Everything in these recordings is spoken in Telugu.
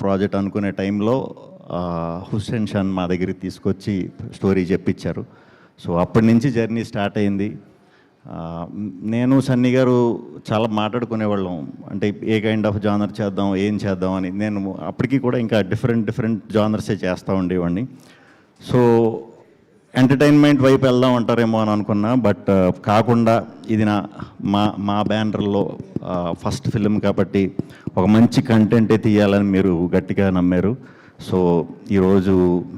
ప్రాజెక్ట్ అనుకునే టైంలో హుస్సేన్ షాన్ మా దగ్గరికి తీసుకొచ్చి స్టోరీ చెప్పించారు. సో అప్పటి నుంచి జర్నీ స్టార్ట్ అయింది. నేను సన్నీ గారు చాలా మాట్లాడుకునేవాళ్ళం, అంటే ఏ కైండ్ ఆఫ్ జానర్ చేద్దాం, ఏం చేద్దాం అని. నేను అప్పటికి కూడా ఇంకా డిఫరెంట్ జానర్సే చేస్తూ ఉండేవాడిని. సో ఎంటర్టైన్మెంట్ వైపు వెళ్దాం అంటారేమో అని అనుకున్నా, బట్ కాకుండా ఇది మా బ్యానర్లో ఫస్ట్ ఫిలిం కాబట్టి ఒక మంచి కంటెంటే తీయాలని మీరు గట్టిగా నమ్మారు. సో ఈరోజు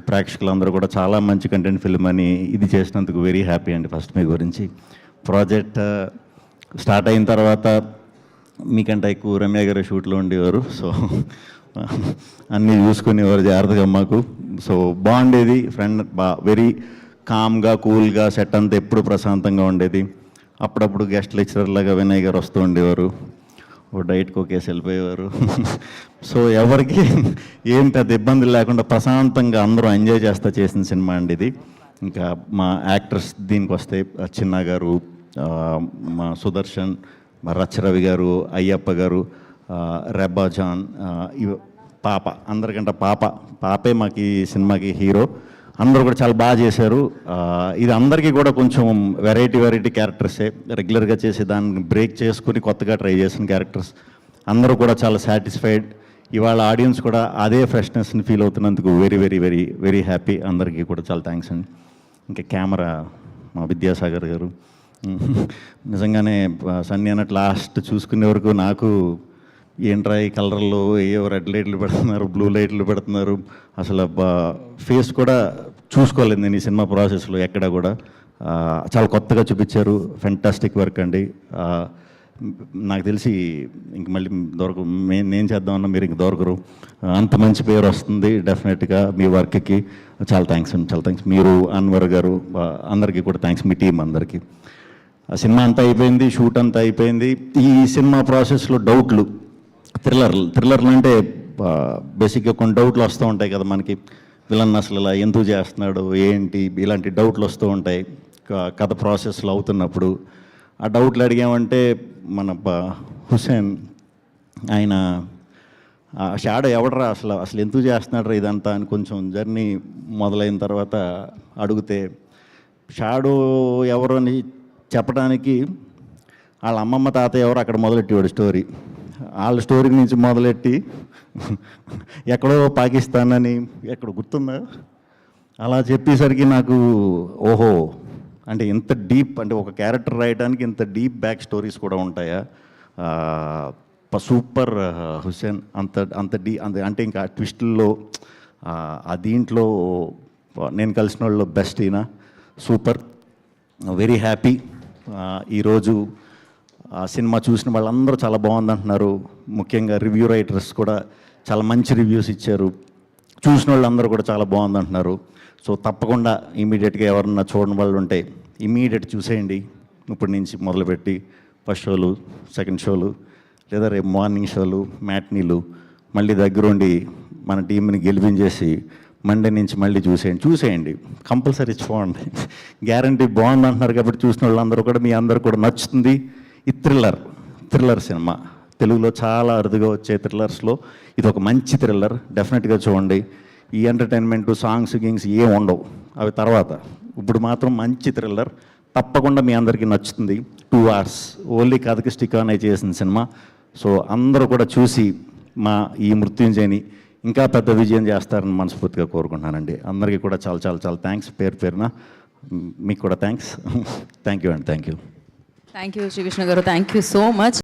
ప్రేక్షకులందరూ కూడా చాలా మంచి కంటెంట్ ఫిలిం అని ఇది చేసినందుకు వెరీ హ్యాపీ అండి. ఫస్ట్ మీ గురించి ప్రాజెక్ట్ స్టార్ట్ అయిన తర్వాత మీకంటే ఎక్కువ రమ్య గారు షూట్లో ఉండేవారు. సో అన్నీ చూసుకునేవారు జాగ్రత్తగా మాకు. సో బాగుండేది. ఫ్రెండ్ వెరీ కామ్గా కూల్గా సెట్ అంతా ఎప్పుడు ప్రశాంతంగా ఉండేది. అప్పుడప్పుడు గెస్ట్ లెక్చరర్ లాగా వినయ్ గారు వస్తూ ఉండేవారు, ఓ డైట్కి ఒకేసి వెళ్ళిపోయేవారు. సో ఎవరికి ఏం పెద్ద ఇబ్బందులు లేకుండా ప్రశాంతంగా అందరూ ఎంజాయ్ చేస్తా చేసిన సినిమా అండి ఇది. ఇంకా మా యాక్టర్స్ దీనికి వస్తే చిన్న గారు, మా సుదర్శన్, మా రచ్చరవి గారు, అయ్యప్ప గారు, రెబ్బా జాన్, పాప, అందరికంటే పాపే మాకు ఈ సినిమాకి హీరో. అందరూ కూడా చాలా బాగా చేశారు. ఇది అందరికీ కూడా కొంచెం వెరైటీ క్యారెక్టర్సే, రెగ్యులర్గా చేసి దాన్ని బ్రేక్ చేసుకుని కొత్తగా ట్రై చేసిన క్యారెక్టర్స్. అందరూ కూడా చాలా సాటిస్ఫైడ్. ఇవాళ ఆడియన్స్ కూడా అదే ఫ్రెష్నెస్ని ఫీల్ అవుతున్నందుకు వెరీ హ్యాపీ. అందరికీ కూడా చాలా థ్యాంక్స్ అండి. ఇంకా కెమెరా మా విద్యాసాగర్ గారు, నిజంగానే సన్నీ అన్నట్టు లాస్ట్ చూసుకునే వరకు నాకు ఏంట్రా ఈ కలర్లో ఏవో రెడ్ లైట్లు పెడుతున్నారు, బ్లూ లైట్లు పెడుతున్నారు, అసలు ఫేస్ కూడా చూసుకోలేదు నేను ఈ సినిమా ప్రాసెస్లో ఎక్కడ కూడా. చాలా కొత్తగా చూపించారు. ఫెంటాస్టిక్ వర్క్ అండి. నాకు తెలిసి ఇంక మళ్ళీ నేను చేద్దామన్నా మీరు ఇంక దొరకరు. అంత మంచి పేరు వస్తుంది డెఫినెట్గా మీ వర్క్కి. చాలా థ్యాంక్స్ అండి, చాలా థ్యాంక్స్. మీరు, అన్వర్ గారు, అందరికీ కూడా థ్యాంక్స్, మీ టీం అందరికీ. ఆ సినిమా అంతా అయిపోయింది, షూట్ అంతా అయిపోయింది. ఈ సినిమా ప్రాసెస్లో డౌట్లు, థ్రిల్లర్లు అంటే బేసిక్గా కొన్ని డౌట్లు వస్తూ ఉంటాయి కదా మనకి. విలన్ అసలు ఇలా ఎందుకు చేస్తున్నాడు, ఏంటి, ఇలాంటి డౌట్లు వస్తూ ఉంటాయి కథ ప్రాసెస్లో అవుతున్నప్పుడు. ఆ డౌట్లు అడిగామంటే మన హుస్సేన్ ఆయన షాడో ఎవడరా అసలు ఎందుకు చేస్తున్నాడు ఇదంతా అని కొంచెం జర్నీ మొదలైన తర్వాత అడిగితే, షాడో ఎవరు అని చెప్పడానికి వాళ్ళ అమ్మమ్మ తాతయ్య ఎవరు అక్కడ మొదలెట్టేవాడు స్టోరీ. వాళ్ళ స్టోరీ నుంచి మొదలెట్టి ఎక్కడో పాకిస్తాన్ అని ఎక్కడ గుర్తుందా అలా చెప్పేసరికి నాకు ఓహో, అంటే ఇంత డీప్, అంటే ఒక క్యారెక్టర్ రాయడానికి ఇంత డీప్ బ్యాక్ స్టోరీస్ కూడా ఉంటాయా. సూపర్ హుస్సేన్, అంటే ఇంకా ట్విస్టుల్లో ఆ దీంట్లో నేను కలిసిన వాళ్ళు బెస్ట్ ఈయన. Super, very happy. ఈరోజు ఆ సినిమా చూసిన వాళ్ళందరూ చాలా బాగుందంటున్నారు. ముఖ్యంగా రివ్యూ రైటర్స్ కూడా చాలా మంచి రివ్యూస్ ఇచ్చారు. చూసిన వాళ్ళందరూ కూడా చాలా బాగుందంటున్నారు. సో తప్పకుండా ఇమీడియట్గా ఎవరన్నా చూడని వాళ్ళు ఉంటే ఇమీడియట్ చూసేయండి. ఇప్పటి నుంచి మొదలుపెట్టి ఫస్ట్ షోలు, సెకండ్ షోలు, లేదా రేపు మార్నింగ్ షోలు, మ్యాట్నీలు, మళ్ళీ దగ్గరుండి మన టీంని గెలిపించేసి మండే నుంచి మళ్ళీ చూసేయండి. కంపల్సరీ చూడండి, గ్యారంటీ బాగుంది అంటున్నారు కాబట్టి చూసిన వాళ్ళందరూ కూడా, మీ అందరూ కూడా నచ్చుతుంది. ఈ థ్రిల్లర్ సినిమా తెలుగులో చాలా అరుదుగా వచ్చే థ్రిల్లర్స్లో ఇది ఒక మంచి థ్రిల్లర్. డెఫినెట్గా చూడండి. ఈ ఎంటర్టైన్మెంట్, సాంగ్స్ గింగ్స్ ఏం ఉండవు, అవి తర్వాత. ఇప్పుడు మాత్రం మంచి థ్రిల్లర్, తప్పకుండా మీ అందరికీ నచ్చుతుంది. 2 hours ఓన్లీ కథకి స్టిక్ ఆన్ అయి చేసిన సినిమా. సో అందరూ కూడా చూసి మా ఈ మృత్యుంజయని ఇంకా పెద్ద విజయం చేస్తారని మనస్ఫూర్తిగా కోరుకుంటున్నానండి. అందరికీ కూడా చాలా థ్యాంక్స్, పేరున మీకు కూడా థ్యాంక్స్. థ్యాంక్ యూ అండి. థ్యాంక్ యూ శ్రీకృష్ణ గారు, థ్యాంక్ యూ సో మచ్.